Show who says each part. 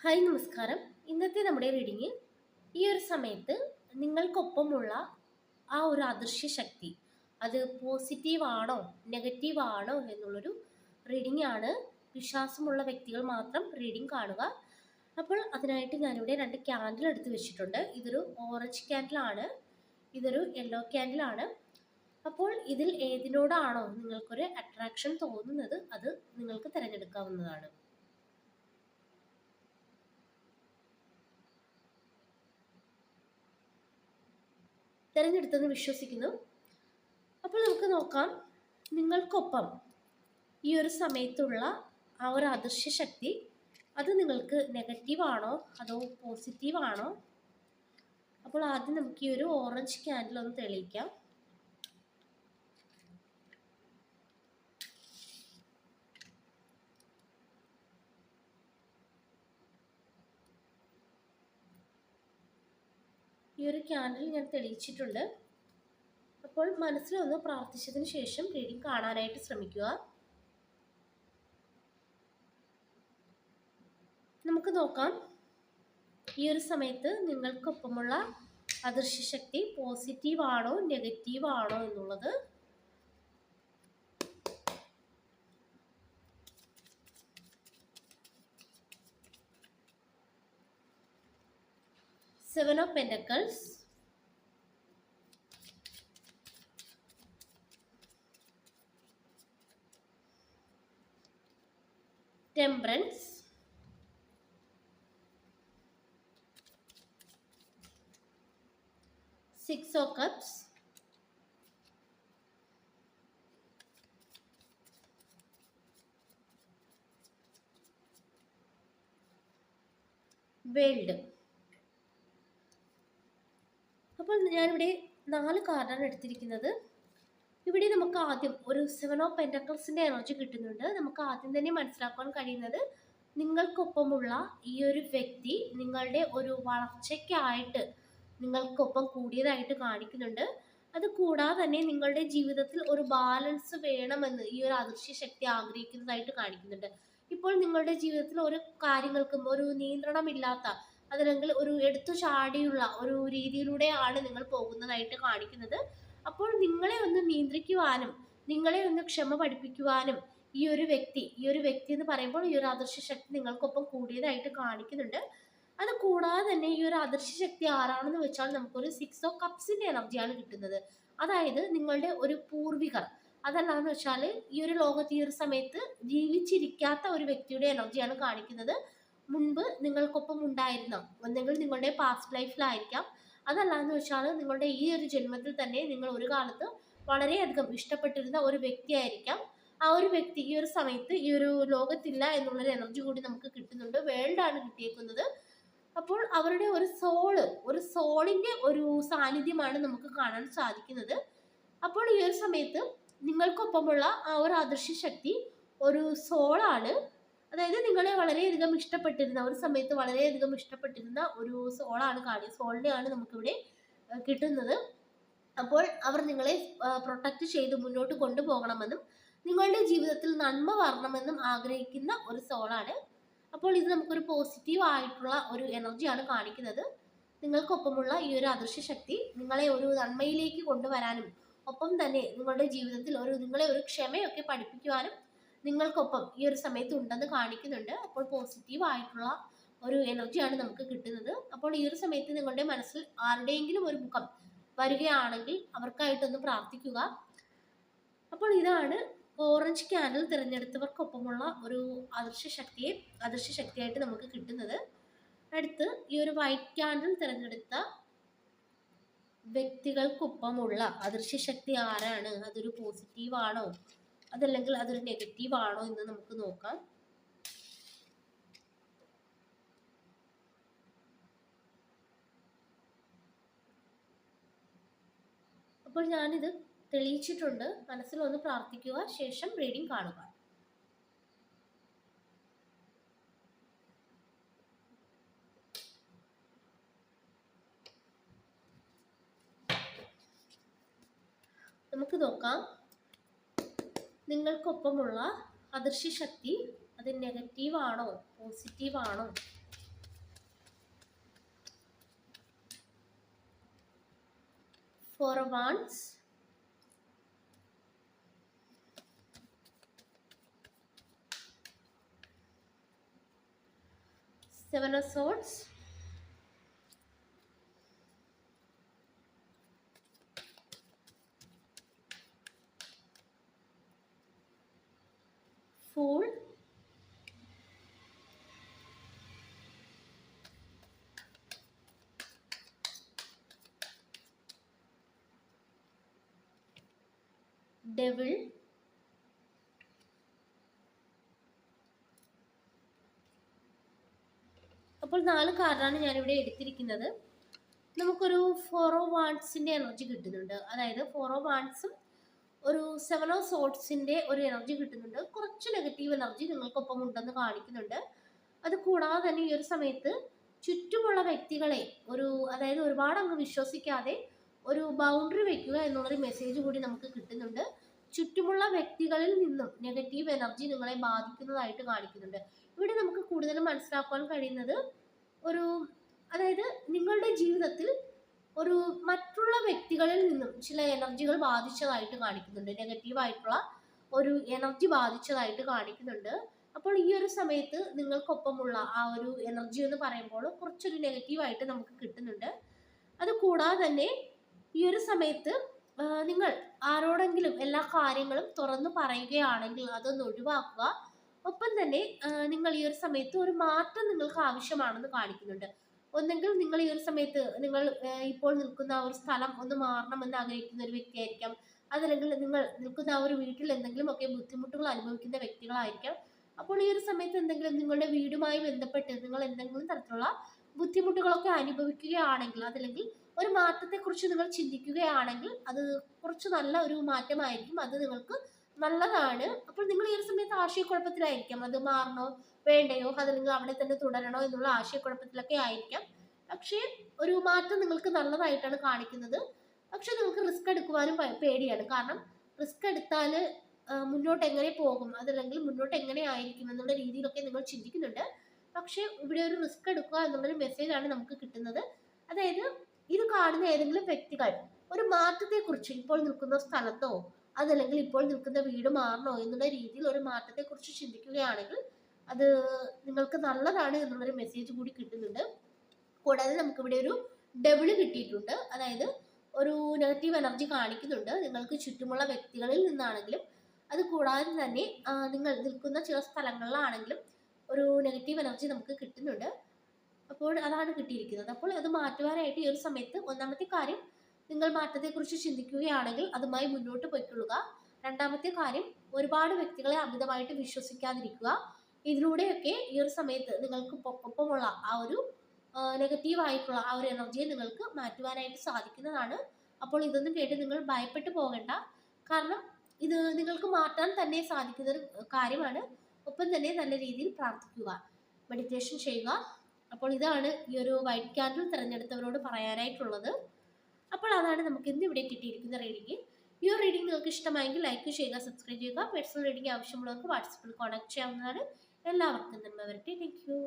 Speaker 1: Hi നമസ്കാരം. ഇന്നത്തെ നമ്മുടെ റീഡിങ് ഈ ഒരു സമയത്ത് നിങ്ങൾക്കൊപ്പമുള്ള ആ ഒരു അദൃശ്യ ശക്തി അത് പോസിറ്റീവ് ആണോ നെഗറ്റീവ് ആണോ എന്നുള്ളൊരു റീഡിംഗ് ആണ്. വിശ്വാസമുള്ള വ്യക്തികൾ മാത്രം റീഡിംഗ് കാണുക. അപ്പോൾ അതിനായിട്ട് ഞാനിവിടെ 2 ക്യാൻഡിൽ എടുത്ത് വെച്ചിട്ടുണ്ട്. ഇതൊരു ഓറഞ്ച് ക്യാൻഡിലാണ്, ഇതൊരു യെല്ലോ ക്യാൻഡിലാണ്. അപ്പോൾ ഇതിൽ ഏതിനോടാണോ നിങ്ങൾക്കൊരു അട്രാക്ഷൻ തോന്നുന്നത് അത് നിങ്ങൾക്ക് തിരഞ്ഞെടുക്കാവുന്നതാണ്. തിരഞ്ഞെടുത്തെന്ന് വിശ്വസിക്കുന്നു. അപ്പോൾ നമുക്ക് നോക്കാം, നിങ്ങൾക്കൊപ്പം ഈ ഒരു സമയത്തുള്ള ആ ഒരു അദൃശ്യ ശക്തി അത് നിങ്ങൾക്ക് നെഗറ്റീവ് ആണോ അതോ പോസിറ്റീവ് ആണോ? അപ്പോൾ ആദ്യം നമുക്ക് ഈ ഒരു ഓറഞ്ച് ക്യാൻഡിൽ ഒന്ന് തെളിയിക്കാം. ഈ ഒരു ക്യാൻഡിൽ ഞാൻ തെളിയിച്ചിട്ടുണ്ട്. അപ്പോൾ മനസ്സിലൊന്ന് പ്രാർത്ഥിച്ചതിന് ശേഷം റീഡിംഗ് കാണാനായിട്ട് ശ്രമിക്കുക. നമുക്ക് നോക്കാം, ഈ ഒരു സമയത്ത് നിങ്ങൾക്കൊപ്പമുള്ള അദൃശ്യ ശക്തി പോസിറ്റീവ് ആണോ നെഗറ്റീവ് ആണോ എന്നുള്ളത്. Seven of Pentacles, Temperance, Six of Cups, World. അപ്പോൾ ഞാനിവിടെ 4 കാർഡാണ് എടുത്തിരിക്കുന്നത്. ഇവിടെ നമുക്ക് ആദ്യം ഒരു 7 ഓഫ് പെൻറ്റക്കിൾസിൻ്റെ എനർജി കിട്ടുന്നുണ്ട്. നമുക്ക് ആദ്യം തന്നെ മനസ്സിലാക്കാൻ കഴിയുന്നത്, നിങ്ങൾക്കൊപ്പമുള്ള ഈ ഒരു വ്യക്തി നിങ്ങളുടെ ഒരു വളർച്ചയ്ക്കായിട്ട് നിങ്ങൾക്കൊപ്പം കൂടിയതായിട്ട് കാണിക്കുന്നുണ്ട്. അത് കൂടാതെ തന്നെ നിങ്ങളുടെ ജീവിതത്തിൽ ഒരു ബാലൻസ് വേണമെന്ന് ഈ ഒരു അദൃശ്യ ശക്തി ആഗ്രഹിക്കുന്നതായിട്ട് കാണിക്കുന്നുണ്ട്. ഇപ്പോൾ നിങ്ങളുടെ ജീവിതത്തിൽ ഒരു കാര്യങ്ങൾക്കും ഒരു നിയന്ത്രണമില്ലാത്ത, അതല്ലെങ്കിൽ ഒരു എടുത്തു ചാടിയുള്ള ഒരു രീതിയിലൂടെയാണ് നിങ്ങൾ പോകുന്നതായിട്ട് കാണിക്കുന്നത്. അപ്പോൾ നിങ്ങളെ ഒന്ന് നിയന്ത്രിക്കുവാനും നിങ്ങളെ ഒന്ന് ക്ഷമ പഠിപ്പിക്കുവാനും ഈ ഒരു വ്യക്തി എന്ന് പറയുമ്പോൾ ഈ ഒരു അദൃശ്യ ശക്തി നിങ്ങൾക്കൊപ്പം കൂടിയതായിട്ട് കാണിക്കുന്നുണ്ട്. അത് കൂടാതെ തന്നെ ഈ ഒരു അദൃശ്യ ശക്തി ആരാണെന്ന് വെച്ചാൽ നമുക്കൊരു 6 ഓഫ് കപ്സിന്റെ എനർജിയാണ് കിട്ടുന്നത്. അതായത് നിങ്ങളുടെ ഒരു പൂർവികർ, അതല്ലാന്ന് വെച്ചാൽ ഈ ഒരു ലോകത്ത് ഈ ഒരു സമയത്ത് ജീവിച്ചിരിക്കാത്ത ഒരു വ്യക്തിയുടെ എനർജിയാണ് കാണിക്കുന്നത്. മുൻപ് നിങ്ങൾക്കൊപ്പം ഉണ്ടായിരുന്ന, ഒന്നെങ്കിൽ നിങ്ങളുടെ പാസ്റ്റ് ലൈഫിലായിരിക്കാം, അതല്ലാന്ന് വെച്ചാൽ നിങ്ങളുടെ ഈ ഒരു ജന്മത്തിൽ തന്നെ നിങ്ങൾ ഒരു കാലത്ത് വളരെയധികം ഇഷ്ടപ്പെട്ടിരുന്ന ഒരു വ്യക്തിയായിരിക്കാം. ആ ഒരു വ്യക്തി ഈ ഒരു സമയത്ത് ഈ ഒരു ലോകത്തില്ല എന്നുള്ളൊരു എനർജി കൂടി നമുക്ക് കിട്ടുന്നുണ്ട്. വേൾഡാണ് കിട്ടിയേക്കുന്നത്. അപ്പോൾ അവരുടെ ഒരു സോളിന്റെ ഒരു സാന്നിധ്യമാണ് നമുക്ക് കാണാൻ സാധിക്കുന്നത്. അപ്പോൾ ഈ ഒരു സമയത്ത് നിങ്ങൾക്കൊപ്പമുള്ള ആ ഒരു അദൃശ്യ ശക്തി ഒരു സോളാണ്. അതായത് നിങ്ങളെ വളരെയധികം ഇഷ്ടപ്പെട്ടിരുന്ന, ഒരു സമയത്ത് വളരെയധികം ഇഷ്ടപ്പെട്ടിരുന്ന ഒരു സോളാണ് സോളിനെയാണ് നമുക്കിവിടെ കിട്ടുന്നത്. അപ്പോൾ അവർ നിങ്ങളെ പ്രൊട്ടക്റ്റ് ചെയ്ത് മുന്നോട്ട് കൊണ്ടുപോകണമെന്നും നിങ്ങളുടെ ജീവിതത്തിൽ നന്മ വരണമെന്നും ആഗ്രഹിക്കുന്ന ഒരു സോളാണ്. അപ്പോൾ ഇത് നമുക്കൊരു പോസിറ്റീവ് ആയിട്ടുള്ള ഒരു എനർജിയാണ് കാണിക്കുന്നത്. നിങ്ങൾക്കൊപ്പമുള്ള ഈ ഒരു അദൃശ്യ ശക്തി നിങ്ങളെ ഒരു നന്മയിലേക്ക് കൊണ്ടുവരാനും ഒപ്പം തന്നെ നിങ്ങളുടെ ജീവിതത്തിൽ നിങ്ങളെ ഒരു ക്ഷമയൊക്കെ പഠിപ്പിക്കുവാനും നിങ്ങൾക്കൊപ്പം ഈ ഒരു സമയത്ത് ഉണ്ടെന്ന് കാണിക്കുന്നുണ്ട്. അപ്പോൾ പോസിറ്റീവ് ആയിട്ടുള്ള ഒരു എനർജിയാണ് നമുക്ക് കിട്ടുന്നത്. അപ്പോൾ ഈ ഒരു സമയത്ത് നിങ്ങളുടെ മനസ്സിൽ ആരുടെയെങ്കിലും ഒരു മുഖം വരികയാണെങ്കിൽ അവർക്കായിട്ടൊന്ന് പ്രാർത്ഥിക്കുക. അപ്പോൾ ഇതാണ് ഓറഞ്ച് ക്യാൻഡിൽ തിരഞ്ഞെടുത്തവർക്കൊപ്പമുള്ള ഒരു അദൃശ്യ ശക്തിയായിട്ട് നമുക്ക് കിട്ടുന്നത്. അടുത്ത് ഈ ഒരു വൈറ്റ് ക്യാൻഡിൽ തിരഞ്ഞെടുത്ത വ്യക്തികൾക്കൊപ്പമുള്ള അദൃശ്യ ശക്തി ആരാണ്? അതൊരു പോസിറ്റീവ് ആണോ അതല്ലെങ്കിൽ അതൊരു നെഗറ്റീവ് ആണോ എന്ന് നമുക്ക് നോക്കാം. അപ്പോൾ ഞാനിത് തെളിയിച്ചിട്ടുണ്ട്. മനസ്സിലൊന്ന് പ്രാർത്ഥിക്കുക, ശേഷം റീഡിംഗ് കാണുക. നമുക്ക് നോക്കാം, നിങ്ങൾക്കൊപ്പമുള്ള അദൃശ്യ ശക്തി അത് നെഗറ്റീവ് ആണോ പോസിറ്റീവ് ആണോ? Four of Wands, Seven of Swords, Fool, Devil, അപ്പോൾ 4 കാർഡാണ് ഞാനിവിടെ എടുത്തിരിക്കുന്നത്. നമുക്കൊരു 4 ഓഫ് വാൺസിൻ്റെ എനർജി കിട്ടുന്നുണ്ട്. അതായത് 4 ഓഫ് വാൺസും ഒരു 7 ഓഫ് സോർട്സിൻ്റെ ഒരു എനർജി കിട്ടുന്നുണ്ട്. കുറച്ച് നെഗറ്റീവ് എനർജി നിങ്ങൾക്കൊപ്പം ഉണ്ടെന്ന് കാണിക്കുന്നുണ്ട്. അത് കൂടാതെ തന്നെ ഈ ഒരു സമയത്ത് ചുറ്റുമുള്ള വ്യക്തികളെ അതായത് ഒരുപാട് അങ്ങ് വിശ്വസിക്കാതെ ഒരു ബൗണ്ടറി വെക്കുക എന്നുള്ളൊരു മെസ്സേജ് കൂടി നമുക്ക് കിട്ടുന്നുണ്ട്. ചുറ്റുമുള്ള വ്യക്തികളിൽ നിന്നും നെഗറ്റീവ് എനർജി നിങ്ങളെ ബാധിക്കുന്നതായിട്ട് കാണിക്കുന്നുണ്ട്. ഇവിടെ നമുക്ക് കൂടുതലും മനസ്സിലാക്കാൻ കഴിയുന്നത് അതായത് നിങ്ങളുടെ ജീവിതത്തിൽ മറ്റുള്ള വ്യക്തികളിൽ നിന്നും ചില എനർജികൾ ബാധിച്ചതായിട്ട് കാണിക്കുന്നുണ്ട്. നെഗറ്റീവായിട്ടുള്ള ഒരു എനർജി ബാധിച്ചതായിട്ട് കാണിക്കുന്നുണ്ട്. അപ്പോൾ ഈ ഒരു സമയത്ത് നിങ്ങൾക്കൊപ്പമുള്ള ആ ഒരു എനർജി എന്ന് പറയുമ്പോൾ കുറച്ചൊരു നെഗറ്റീവായിട്ട് നമുക്ക് കിട്ടുന്നുണ്ട്. അത് കൂടാതെ തന്നെ ഈ ഒരു സമയത്ത് നിങ്ങൾ ആരോടെങ്കിലും എല്ലാ കാര്യങ്ങളും തുറന്നു പറയുകയാണെങ്കിൽ അതൊന്ന് ഒഴിവാക്കുക. ഒപ്പം തന്നെ നിങ്ങൾ ഈ ഒരു സമയത്ത് ഒരു മാറ്റം നിങ്ങൾക്ക് ആവശ്യമാണെന്ന് കാണിക്കുന്നുണ്ട്. ഒന്നെങ്കിൽ നിങ്ങൾ ഈ ഒരു സമയത്ത് നിങ്ങൾ ഇപ്പോൾ നിൽക്കുന്ന ആ ഒരു സ്ഥലം ഒന്ന് മാറണമെന്ന് ആഗ്രഹിക്കുന്ന ഒരു വ്യക്തിയായിരിക്കാം. അതല്ലെങ്കിൽ നിങ്ങൾ നിൽക്കുന്ന ആ ഒരു വീട്ടിൽ എന്തെങ്കിലുമൊക്കെ ബുദ്ധിമുട്ടുകൾ അനുഭവിക്കുന്ന വ്യക്തികളായിരിക്കാം. അപ്പോൾ ഈ ഒരു സമയത്ത് എന്തെങ്കിലും നിങ്ങളുടെ വീടുമായി ബന്ധപ്പെട്ട് നിങ്ങൾ എന്തെങ്കിലും തരത്തിലുള്ള ബുദ്ധിമുട്ടുകളൊക്കെ അനുഭവിക്കുകയാണെങ്കിൽ, അതല്ലെങ്കിൽ ഒരു മാറ്റത്തെക്കുറിച്ച് നിങ്ങൾ ചിന്തിക്കുകയാണെങ്കിൽ അത് കുറച്ച് നല്ല ഒരു മാറ്റമായിരിക്കും. അത് നിങ്ങൾക്ക് നല്ലതാണ്. അപ്പോൾ നിങ്ങൾ ഈ ഒരു സമയത്ത് ആശയക്കുഴപ്പത്തിലായിരിക്കാം. അത് മാറണോ വേണ്ടയോ, അതല്ലെങ്കിൽ അവിടെ തന്നെ തുടരണോ എന്നുള്ള ആശയക്കുഴപ്പത്തിലൊക്കെ ആയിരിക്കാം. പക്ഷേ ഒരു മാറ്റം നിങ്ങൾക്ക് നല്ലതായിട്ടാണ് കാണിക്കുന്നത്. പക്ഷെ നിങ്ങൾക്ക് റിസ്ക് എടുക്കുവാനും പേടിയാണ്. കാരണം റിസ്ക് എടുത്താൽ മുന്നോട്ട് എങ്ങനെ പോകും, അതല്ലെങ്കിൽ മുന്നോട്ട് എങ്ങനെ ആയിരിക്കും എന്നുള്ള രീതിയിലൊക്കെ നിങ്ങൾ ചിന്തിക്കുന്നുണ്ട്. പക്ഷെ ഇവിടെ ഒരു റിസ്ക് എടുക്കുക എന്നുള്ളൊരു മെസ്സേജാണ് നമുക്ക് കിട്ടുന്നത്. അതായത് ഇത് കാണുന്ന ഏതെങ്കിലും വ്യക്തികൾ ഒരു മാറ്റത്തെക്കുറിച്ച് ഇപ്പോൾ നിൽക്കുന്ന സ്ഥലത്തോ അതല്ലെങ്കിൽ ഇപ്പോൾ നിൽക്കുന്ന വീട് മാറണോ എന്നുള്ള രീതിയിൽ ഒരു മാറ്റത്തെക്കുറിച്ച് ചിന്തിക്കുകയാണെങ്കിൽ അത് നിങ്ങൾക്ക് നല്ലതാണ് എന്നുള്ളൊരു മെസ്സേജ് കൂടി കിട്ടുന്നുണ്ട്. കൂടാതെ നമുക്കിവിടെ ഒരു ഡബിള് കിട്ടിയിട്ടുണ്ട്. അതായത് ഒരു നെഗറ്റീവ് എനർജി കാണിക്കുന്നുണ്ട് നിങ്ങൾക്ക് ചുറ്റുമുള്ള വ്യക്തികളിൽ നിന്നാണെങ്കിലും, അത് കൂടാതെ തന്നെ നിങ്ങൾ നിൽക്കുന്ന ചില സ്ഥലങ്ങളിലാണെങ്കിലും ഒരു നെഗറ്റീവ് എനർജി നമുക്ക് കിട്ടുന്നുണ്ട്. അപ്പോൾ അതാണ് കിട്ടിയിരിക്കുന്നത്. അപ്പോൾ അത് മാറ്റുവാനായിട്ട് ഈ ഒരു സമയത്ത് ഒന്നാമത്തെ കാര്യം, നിങ്ങൾ മാറ്റത്തെക്കുറിച്ച് ചിന്തിക്കുകയാണെങ്കിൽ അതുമായി മുന്നോട്ട് പോയിക്കൊള്ളുക. രണ്ടാമത്തെ കാര്യം, ഒരുപാട് വ്യക്തികളെ അമിതമായിട്ട് വിശ്വസിക്കാതിരിക്കുക. ഇതിലൂടെയൊക്കെ ഈ ഒരു സമയത്ത് നിങ്ങൾക്ക് ഒപ്പമുള്ള ആ ഒരു നെഗറ്റീവായിട്ടുള്ള ആ ഒരു എനർജിയെ നിങ്ങൾക്ക് മാറ്റുവാനായിട്ട് സാധിക്കുന്നതാണ്. അപ്പോൾ ഇതൊന്നും കേട്ട് നിങ്ങൾ ഭയപ്പെട്ടു പോകണ്ട. കാരണം ഇത് നിങ്ങൾക്ക് മാറ്റാൻ തന്നെ സാധിക്കുന്ന ഒരു കാര്യമാണ്. ഒപ്പം തന്നെ നല്ല രീതിയിൽ പ്രാർത്ഥിക്കുക, മെഡിറ്റേഷൻ ചെയ്യുക. അപ്പോൾ ഇതാണ് ഈ ഒരു വൈറ്റ് ക്യാൻഡിൽ തിരഞ്ഞെടുത്തവരോട് പറയാനായിട്ടുള്ളത്. അപ്പോൾ അതാണ് നമുക്ക് ഇന്ന് ഇവിടെ കിട്ടിയിരിക്കുന്ന റീഡിംഗ്. ഈ ഒരു റീഡിംഗ് നിങ്ങൾക്ക് ഇഷ്ടമായെങ്കിൽ ലൈക്ക് ചെയ്യുക, സബ്സ്ക്രൈബ് ചെയ്യുക. പേഴ്സണൽ റീഡിംഗ് ആവശ്യമുള്ളവർക്ക് വാട്സപ്പിൽ കോൺടാക്ട് ചെയ്യാവുന്നതാണ്. എല്ലാവർക്കും നന്മ വരട്ടെ. Thank you.